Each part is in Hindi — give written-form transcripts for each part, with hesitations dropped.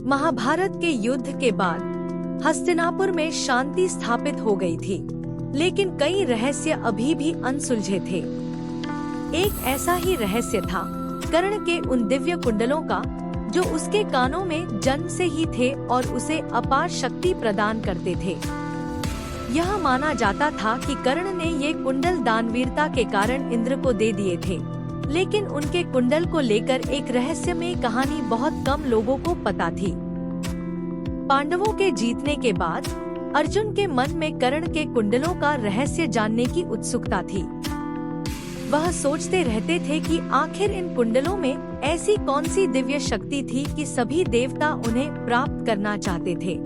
महाभारत के युद्ध के बाद हस्तिनापुर में शांति स्थापित हो गई थी, लेकिन कई रहस्य अभी भी अनसुलझे थे। एक ऐसा ही रहस्य था कर्ण के उन दिव्य कुंडलों का, जो उसके कानों में जन्म से ही थे और उसे अपार शक्ति प्रदान करते थे। यह माना जाता था कि कर्ण ने ये कुंडल दानवीरता के कारण इंद्र को दे दिए थे, लेकिन उनके कुंडल को लेकर एक रहस्यमय कहानी बहुत कम लोगों को पता थी। पांडवों के जीतने के बाद अर्जुन के मन में कर्ण के कुंडलों का रहस्य जानने की उत्सुकता थी। वह सोचते रहते थे कि आखिर इन कुंडलों में ऐसी कौन सी दिव्य शक्ति थी कि सभी देवता उन्हें प्राप्त करना चाहते थे।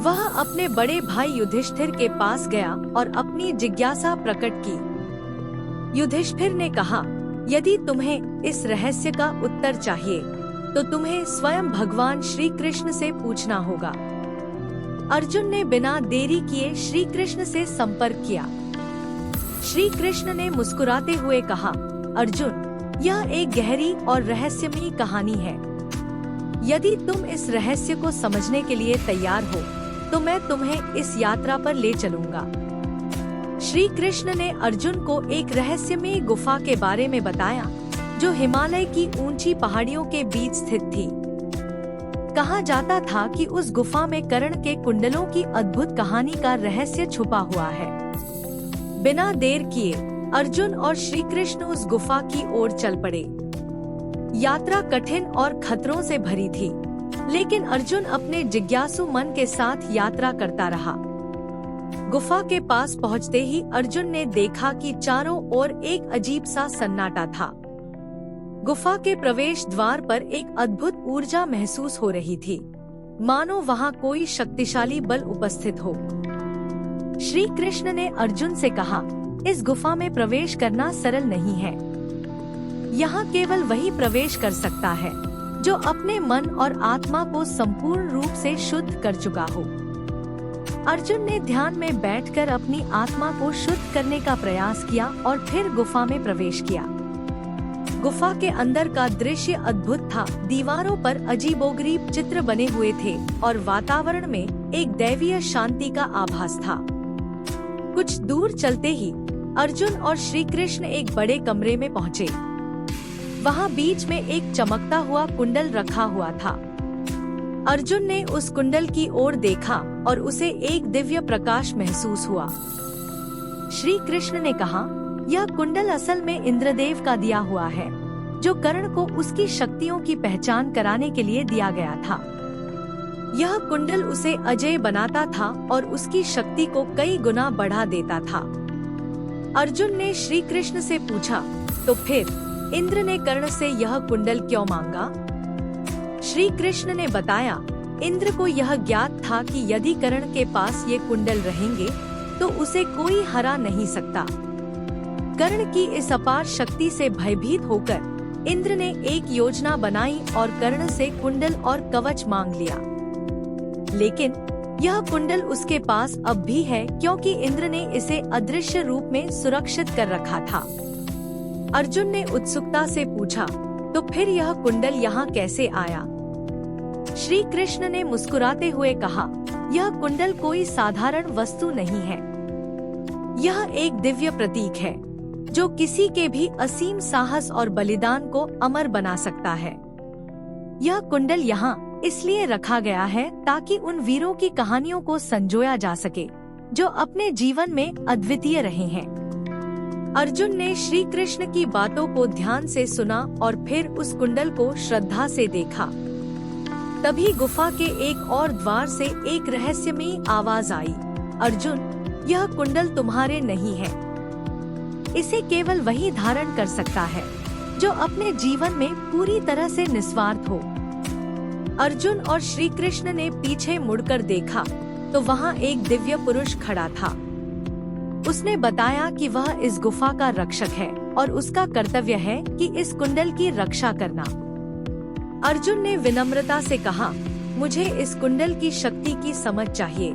वह अपने बड़े भाई युधिष्ठिर के पास गया और अपनी जिज्ञासा प्रकट की। युधिष्ठिर ने कहा, यदि तुम्हें इस रहस्य का उत्तर चाहिए तो तुम्हें स्वयं भगवान श्री कृष्ण से पूछना होगा। अर्जुन ने बिना देरी किए श्री कृष्ण से संपर्क किया। श्री कृष्ण ने मुस्कुराते हुए कहा, अर्जुन, यह एक गहरी और रहस्यमयी कहानी है। यदि तुम इस रहस्य को समझने के लिए तैयार हो तो मैं तुम्हें इस यात्रा पर ले चलूंगा। श्री कृष्ण ने अर्जुन को एक रहस्यमयी गुफा के बारे में बताया, जो हिमालय की ऊंची पहाड़ियों के बीच स्थित थी। कहा जाता था कि उस गुफा में कर्ण के कुंडलों की अद्भुत कहानी का रहस्य छुपा हुआ है। बिना देर किए अर्जुन और श्री कृष्ण उस गुफा की ओर चल पड़े। यात्रा कठिन और खतरों से भरी थी, लेकिन अर्जुन अपने जिज्ञासु मन के साथ यात्रा करता रहा। गुफा के पास पहुंचते ही अर्जुन ने देखा कि चारों ओर एक अजीब सा सन्नाटा था। गुफा के प्रवेश द्वार पर एक अद्भुत ऊर्जा महसूस हो रही थी, मानो वहां कोई शक्तिशाली बल उपस्थित हो। श्री कृष्ण ने अर्जुन से कहा, इस गुफा में प्रवेश करना सरल नहीं है। यहाँ केवल वही प्रवेश कर सकता है जो अपने मन और आत्मा को संपूर्ण रूप से शुद्ध कर चुका हो। अर्जुन ने ध्यान में बैठकर अपनी आत्मा को शुद्ध करने का प्रयास किया और फिर गुफा में प्रवेश किया। गुफा के अंदर का दृश्य अद्भुत था। दीवारों पर अजीबोगरीब चित्र बने हुए थे और वातावरण में एक दैवीय शांति का आभास था। कुछ दूर चलते ही अर्जुन और श्री कृष्ण एक बड़े कमरे में पहुँचे। वहाँ बीच में एक चमकता हुआ कुंडल रखा हुआ था। अर्जुन ने उस कुंडल की ओर देखा और उसे एक दिव्य प्रकाश महसूस हुआ। श्री कृष्ण ने कहा, यह कुंडल असल में इंद्रदेव का दिया हुआ है, जो कर्ण को उसकी शक्तियों की पहचान कराने के लिए दिया गया था। यह कुंडल उसे अजेय बनाता था और उसकी शक्ति को कई गुना बढ़ा देता था। अर्जुन ने श्री कृष्ण से पूछा, तो फिर इंद्र ने कर्ण से यह कुंडल क्यों मांगा? श्री कृष्ण ने बताया, इंद्र को यह ज्ञात था कि यदि कर्ण के पास ये कुंडल रहेंगे तो उसे कोई हरा नहीं सकता। कर्ण की इस अपार शक्ति से भयभीत होकर इंद्र ने एक योजना बनाई और कर्ण से कुंडल और कवच मांग लिया। लेकिन यह कुंडल उसके पास अब भी है, क्योंकि इंद्र ने इसे अदृश्य रूप में सुरक्षित कर रखा था। अर्जुन ने उत्सुकता से पूछा, तो फिर यह कुंडल यहाँ कैसे आया? श्री कृष्ण ने मुस्कुराते हुए कहा, यह कुंडल कोई साधारण वस्तु नहीं है। यह एक दिव्य प्रतीक है, जो किसी के भी असीम साहस और बलिदान को अमर बना सकता है। यह कुंडल यहाँ इसलिए रखा गया है ताकि उन वीरों की कहानियों को संजोया जा सके, जो अपने जीवन में अद्वितीय रहे हैं। अर्जुन ने श्री कृष्ण की बातों को ध्यान से सुना और फिर उस कुंडल को श्रद्धा से देखा। तभी गुफा के एक और द्वार से एक रहस्यमयी आवाज आई, अर्जुन, यह कुंडल तुम्हारे नहीं है। इसे केवल वही धारण कर सकता है जो अपने जीवन में पूरी तरह से निस्वार्थ हो। अर्जुन और श्री कृष्ण ने पीछे मुड़कर देखा तो वहाँ एक दिव्य पुरुष खड़ा था। उसने बताया कि वह इस गुफा का रक्षक है और उसका कर्तव्य है कि इस कुंडल की रक्षा करना। अर्जुन ने विनम्रता से कहा, मुझे इस कुंडल की शक्ति की समझ चाहिए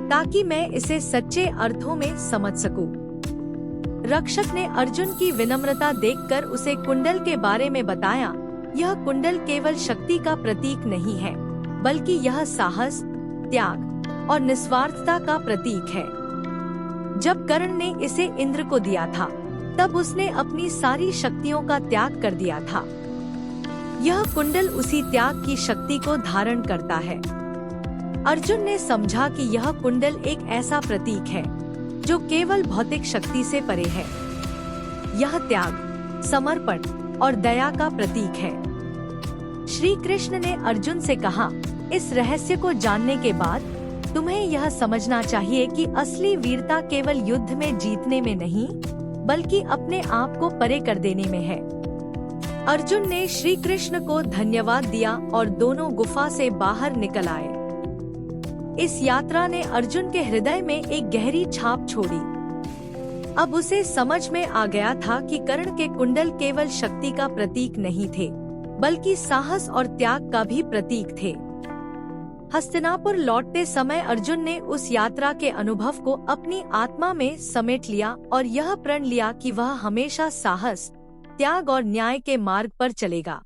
ताकि मैं इसे सच्चे अर्थों में समझ सकूं। रक्षक ने अर्जुन की विनम्रता देखकर उसे कुंडल के बारे में बताया। यह कुंडल केवल शक्ति का प्रतीक नहीं है, बल्कि यह साहस, त्याग और निस्वार्थता का प्रतीक है। जब कर्ण ने इसे इंद्र को दिया था, तब उसने अपनी सारी शक्तियों का त्याग कर दिया था। यह कुंडल उसी त्याग की शक्ति को धारण करता है। अर्जुन ने समझा कि यह कुंडल एक ऐसा प्रतीक है जो केवल भौतिक शक्ति से परे है। यह त्याग, समर्पण और दया का प्रतीक है। श्री कृष्ण ने अर्जुन से कहा, इस रहस्य को जानने के बाद तुम्हें यह समझना चाहिए कि असली वीरता केवल युद्ध में जीतने में नहीं, बल्कि अपने आप को परे कर देने में है। अर्जुन ने श्री कृष्ण को धन्यवाद दिया और दोनों गुफा से बाहर निकल आए। इस यात्रा ने अर्जुन के हृदय में एक गहरी छाप छोड़ी। अब उसे समझ में आ गया था कि कर्ण के कुंडल केवल शक्ति का प्रतीक नहीं थे, बल्कि साहस और त्याग का भी प्रतीक थे। हस्तिनापुर लौटते समय अर्जुन ने उस यात्रा के अनुभव को अपनी आत्मा में समेट लिया और यह प्रण लिया कि वह हमेशा साहस, त्याग और न्याय के मार्ग पर चलेगा।